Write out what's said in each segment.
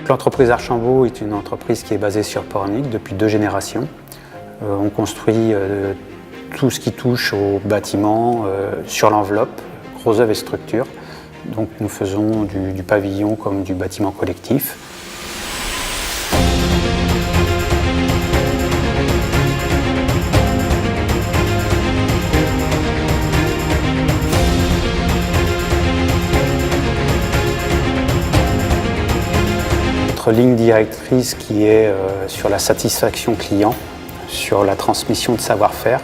l'entreprise Archambault est une entreprise qui est basée sur Pornic depuis 2 générations. On construit tout ce qui touche au bâtiment, sur l'enveloppe, gros œuvres et structures. Donc nous faisons du pavillon comme du bâtiment collectif. Notre ligne directrice qui est sur la satisfaction client, sur la transmission de savoir-faire,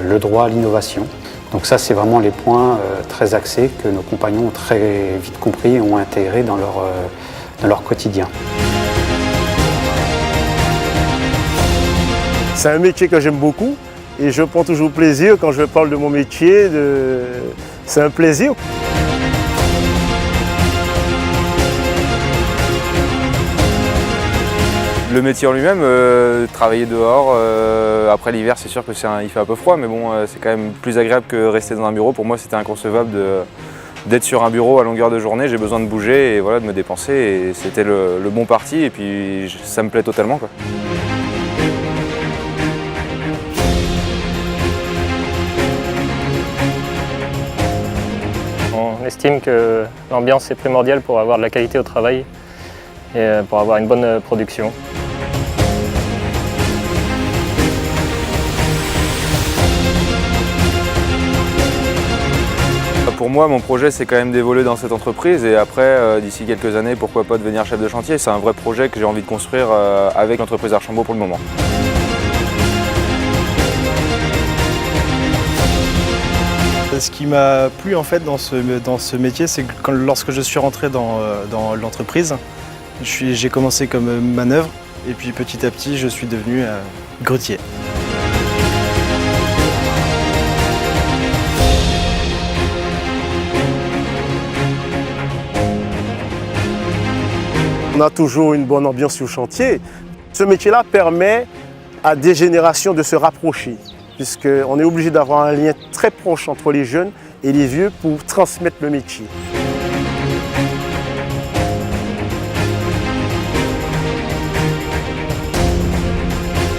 le droit à l'innovation. Donc ça, c'est vraiment les points très axés que nos compagnons ont très vite compris et ont intégrés dans leur quotidien. C'est un métier que j'aime beaucoup et je prends toujours plaisir quand je parle de mon métier. C'est un plaisir. Le métier en lui-même, travailler dehors, après l'hiver c'est sûr qu'il fait un peu froid, mais bon, c'est quand même plus agréable que rester dans un bureau. Pour moi c'était inconcevable d'être sur un bureau à longueur de journée, j'ai besoin de bouger et voilà, de me dépenser et c'était le bon parti et puis ça me plaît totalement, quoi. On estime que l'ambiance est primordiale pour avoir de la qualité au travail et pour avoir une bonne production. Pour moi, mon projet, c'est quand même d'évoluer dans cette entreprise et après, d'ici quelques années, pourquoi pas devenir chef de chantier. C'est un vrai projet que j'ai envie de construire avec l'entreprise Archambault pour le moment. Ce qui m'a plu en fait dans ce métier, c'est que lorsque je suis rentré dans l'entreprise, j'ai commencé comme manœuvre et puis petit à petit, je suis devenu grutier. On a toujours une bonne ambiance sur le chantier. Ce métier-là permet à des générations de se rapprocher, puisqu'on est obligé d'avoir un lien très proche entre les jeunes et les vieux pour transmettre le métier.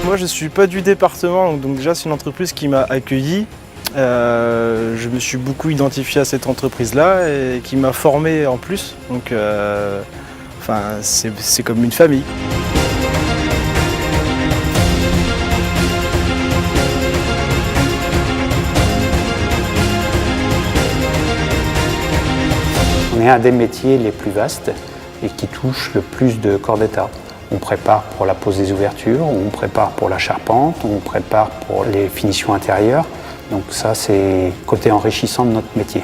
Moi, je ne suis pas du département, donc déjà c'est une entreprise qui m'a accueilli. Je me suis beaucoup identifié à cette entreprise-là et qui m'a formé en plus. Donc, c'est comme une famille. On est un des métiers les plus vastes et qui touche le plus de corps d'État. On prépare pour la pose des ouvertures, on prépare pour la charpente, on prépare pour les finitions intérieures. Donc ça, c'est le côté enrichissant de notre métier.